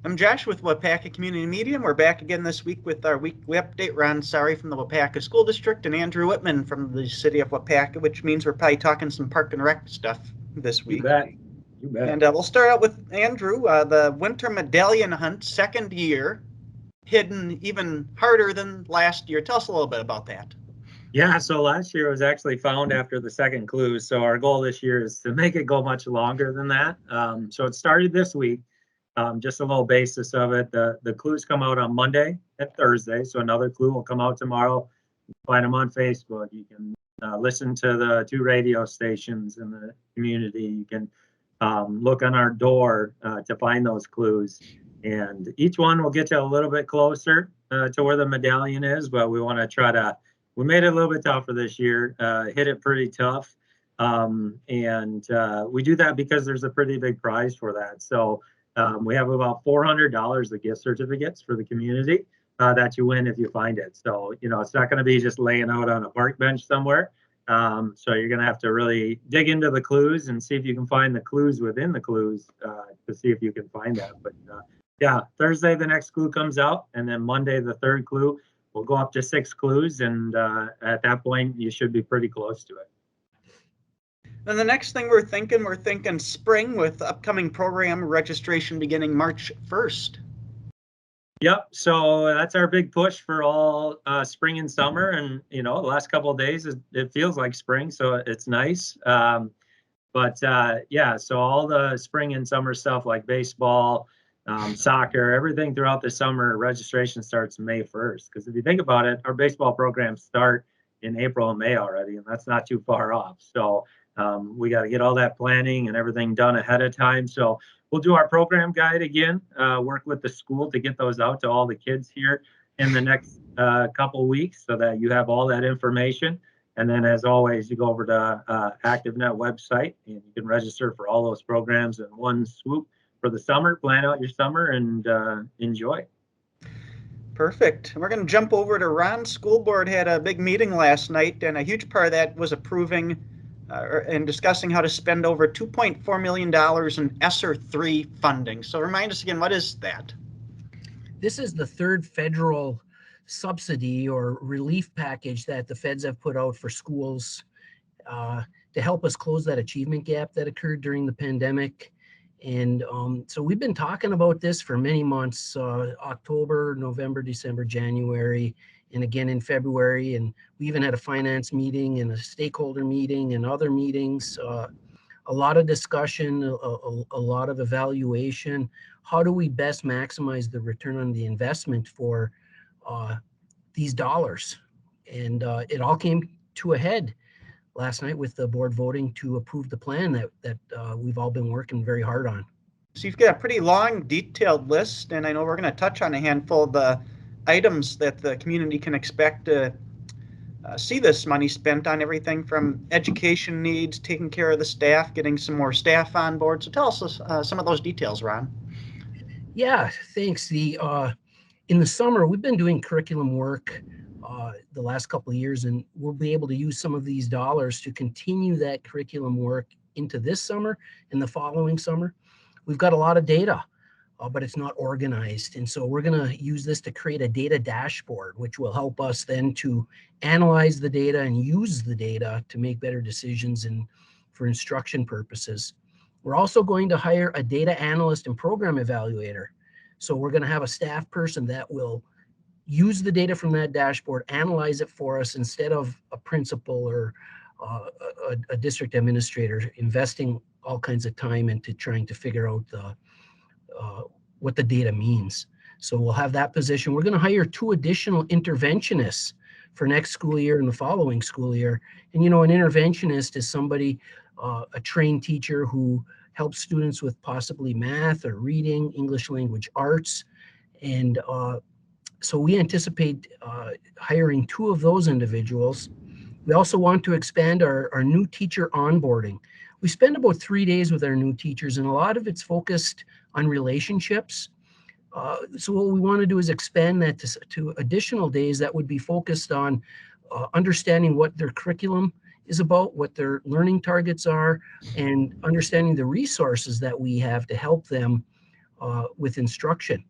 I'm Josh with Waupaca Community Media, and we're back again this week with our weekly update. Ron Sari from the Waupaca School District and Andrew Whitman from the city of Waupaca, which means we're probably talking some park and rec stuff this week. You bet. You bet. And we'll start out with Andrew. The Winter Medallion Hunt, second year, hidden even harder than last year. Tell us a little bit about that. Yeah, so last year it was actually found after the second clue. So our goal this year is to make it go much longer than that. So it started this week. Just a little basis of it. The clues come out on Monday and Thursday. So another clue will come out tomorrow. You can find them on Facebook. You can listen to the 2 radio stations in the community. You can look on our door to find those clues. And each one will get you a little bit closer to where the medallion is, but we want to we made it a little bit tougher this year, hit it pretty tough. And we do that because there's a pretty big prize for that. So we have about $400 of gift certificates for the community that you win if you find it. So, it's not going to be just laying out on a park bench somewhere. So you're going to have to really dig into the clues and see if you can find the clues within the clues to see if you can find that. But yeah, Thursday, the next clue comes out, and then Monday, the third clue, we'll go up to 6 clues. And at that point, you should be pretty close to it. And the next thing we're thinking spring with upcoming program registration beginning March 1st. Yep. So that's our big push for all spring and summer. And, the last couple of days, it feels like spring. So it's nice. But yeah, so all the spring and summer stuff like baseball, soccer, everything throughout the summer, registration starts May 1st. Because if you think about it, our baseball programs start in April and May already, and that's not too far off. So we got to get all that planning and everything done ahead of time. So we'll do our program guide again, work with the school to get those out to all the kids here in the next couple weeks so that you have all that information. And then, as always, you go over to ActiveNet website and you can register for all those programs in one swoop for the summer. Plan out your summer and enjoy. Perfect. We're going to jump over to Ron. School board had a big meeting last night, and a huge part of that was approving and discussing how to spend over $2.4 million in SR3 funding. So remind us again, what is that? This is the third federal subsidy or relief package that the feds have put out for schools to help us close that achievement gap that occurred during the pandemic. And so we've been talking about this for many months, October, November, December, January, and again in February. And we even had a finance meeting and a stakeholder meeting and other meetings, a lot of discussion, a lot of evaluation. How do we best maximize the return on the investment for these dollars? And it all came to a head last night with the board voting to approve the plan that we've all been working very hard on. So you've got a pretty long, detailed list, and I know we're going to touch on a handful of the items that the community can expect to see this money spent on, everything from education needs, taking care of the staff, getting some more staff on board. So tell us some of those details, Ron. Yeah, thanks. In the summer, we've been doing curriculum work the last couple of years, and we'll be able to use some of these dollars to continue that curriculum work into this summer and the following summer. We've got a lot of data, but it's not organized. And so we're going to use this to create a data dashboard, which will help us then to analyze the data and use the data to make better decisions and for instruction purposes. We're also going to hire a data analyst and program evaluator. So we're going to have a staff person that will use the data from that dashboard, analyze it for us instead of a principal or a district administrator investing all kinds of time into trying to figure out what the data means. So we'll have that position. We're going to hire 2 additional interventionists for next school year and the following school year. And, an interventionist is somebody, a trained teacher who helps students with possibly math or reading, English language arts. And so we anticipate hiring 2 of those individuals. We also want to expand our new teacher onboarding. We spend about 3 days with our new teachers, and a lot of it's focused on relationships. So what we want to do is expand that to additional days that would be focused on understanding what their curriculum is about, what their learning targets are, and understanding the resources that we have to help them with instruction.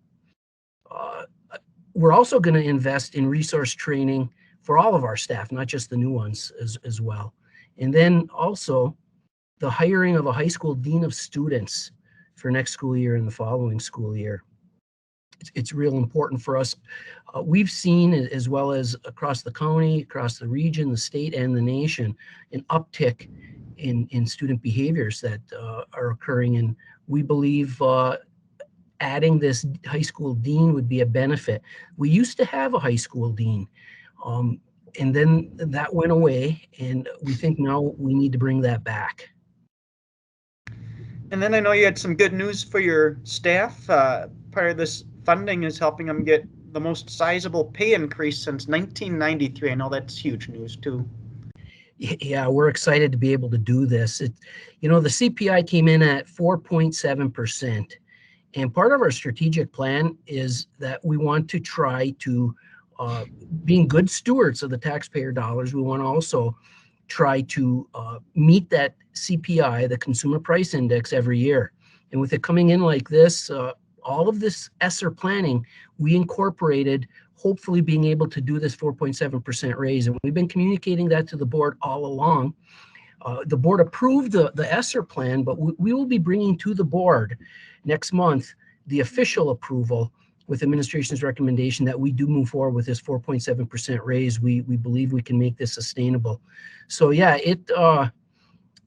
We're also going to invest in resource training for all of our staff, not just the new ones as well. And then also the hiring of a high school dean of students for next school year and the following school year. It's real important for us. We've seen, as well as across the county, across the region, the state, and the nation, an uptick in student behaviors that are occurring. And we believe adding this high school dean would be a benefit. We used to have a high school dean, and then that went away, and we think now we need to bring that back. And then I know you had some good news for your staff. Part of this funding is helping them get the most sizable pay increase since 1993. I know that's huge news too. Yeah, we're excited to be able to do this. The CPI came in at 4.7%. And part of our strategic plan is that we want to try to, being good stewards of the taxpayer dollars, we want to also try to meet that CPI, the Consumer Price Index, every year. And with it coming in like this, all of this ESSER planning, we incorporated hopefully being able to do this 4.7% raise. And we've been communicating that to the board all along. The board approved the ESSER plan, but we will be bringing to the board next month the official approval with administration's recommendation that we do move forward with this 4.7% raise. We believe we can make this sustainable. So yeah,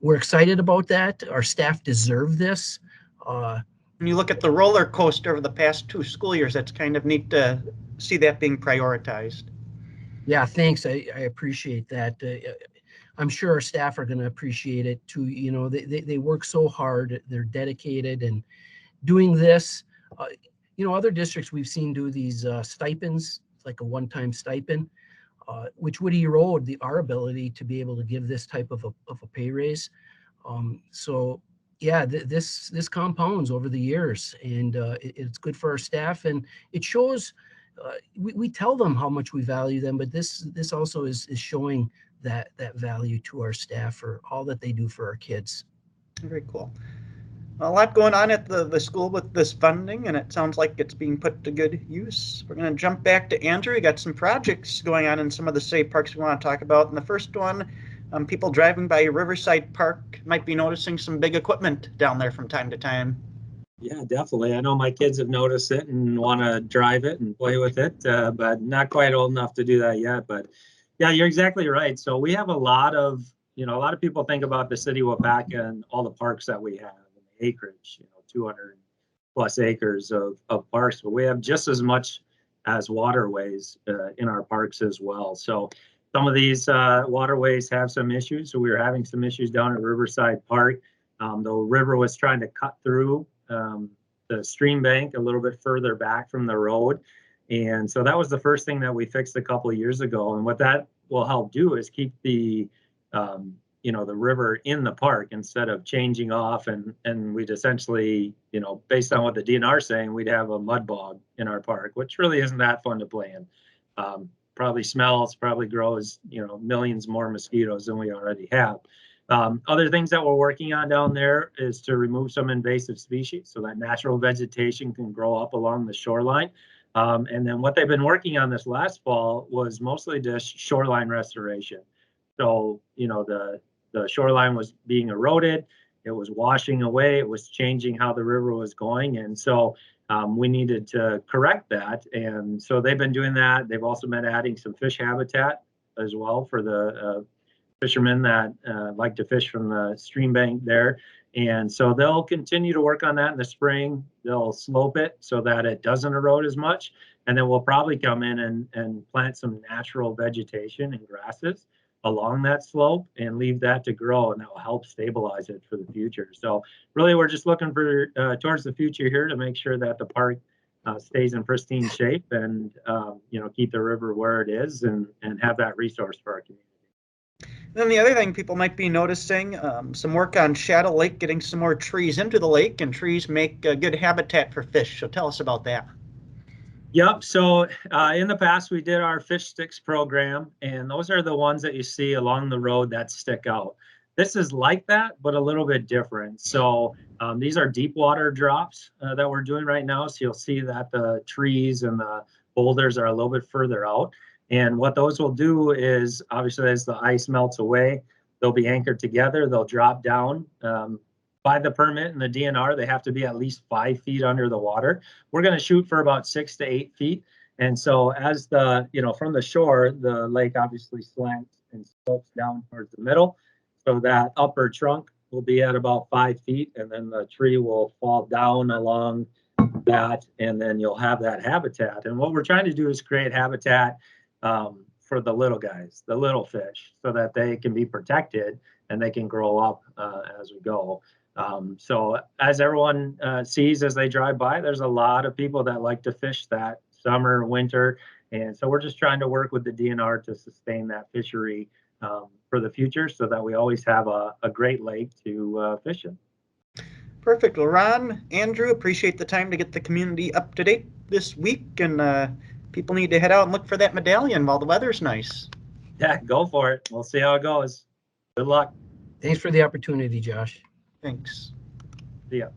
we're excited about that. Our staff deserve this. When you look at the roller coaster over the past 2 school years, that's kind of neat to see that being prioritized. Yeah, thanks. I appreciate that. I'm sure our staff are going to appreciate it too. They work so hard. They're dedicated and doing this. Other districts we've seen do these stipends, like a one-time stipend, which would erode our ability to be able to give this type of a pay raise. So yeah, this compounds over the years, and it's good for our staff, and it shows. We tell them how much we value them, but this also is showing that value to our staff for all that they do for our kids. Very cool. A lot going on at the school with this funding, and it sounds like it's being put to good use. We're going to jump back to Andrew. We got some projects going on in some of the state parks we want to talk about. And the first one, people driving by Riverside Park might be noticing some big equipment down there from time to time. Yeah, definitely. I know my kids have noticed it and want to drive it and play with it, but not quite old enough to do that yet. But yeah, you're exactly right. So we have a lot of people think about the city of Waupaca and all the parks that we have, and the acreage, 200 plus acres of parks, but we have just as much as waterways in our parks as well. So some of these waterways have some issues. So we were having some issues down at Riverside Park. The river was trying to cut through the stream bank a little bit further back from the road. And so that was the first thing that we fixed a couple of years ago. And what that will help do is keep the river in the park instead of changing off. And we'd essentially, based on what the DNR is saying, we'd have a mud bog in our park, which really isn't that fun to play in. Probably smells, probably grows, millions more mosquitoes than we already have. Other things that we're working on down there is to remove some invasive species so that natural vegetation can grow up along the shoreline. And then what they've been working on this last fall was mostly just shoreline restoration. So, the shoreline was being eroded, it was washing away, it was changing how the river was going. And so we needed to correct that. And so they've been doing that. They've also been adding some fish habitat as well for the fishermen that like to fish from the stream bank there. And so they'll continue to work on that in the spring. They'll slope it so that it doesn't erode as much. And then we'll probably come in and plant some natural vegetation and grasses along that slope and leave that to grow, and that will help stabilize it for the future. So really, we're just looking for towards the future here to make sure that the park stays in pristine shape and keep the river where it is and have that resource for our community. Then the other thing people might be noticing, some work on Shadow Lake, getting some more trees into the lake, and trees make good habitat for fish. So tell us about that. Yep. So in the past, we did our fish sticks program, and those are the ones that you see along the road that stick out. This is like that, but a little bit different. So these are deep water drops that we're doing right now. So you'll see that the trees and the boulders are a little bit further out. And what those will do is, obviously, as the ice melts away, they'll be anchored together. They'll drop down. By the permit and the DNR, they have to be at least 5 feet under the water. We're going to shoot for about 6 to 8 feet. And so as the, from the shore, the lake obviously slants and slopes down towards the middle. So that upper trunk will be at about 5 feet, and then the tree will fall down along that, and then you'll have that habitat. And what we're trying to do is create habitat for the little guys, the little fish, so that they can be protected and they can grow up as we go. So as everyone sees as they drive by, there's a lot of people that like to fish that summer, winter. And so we're just trying to work with the DNR to sustain that fishery for the future, so that we always have a great lake to fish in. Perfect. Well, Ron, Andrew, appreciate the time to get the community up to date this week, and people need to head out and look for that medallion while the weather's nice. Yeah, go for it. We'll see how it goes. Good luck. Thanks for the opportunity, Josh. Thanks. See ya.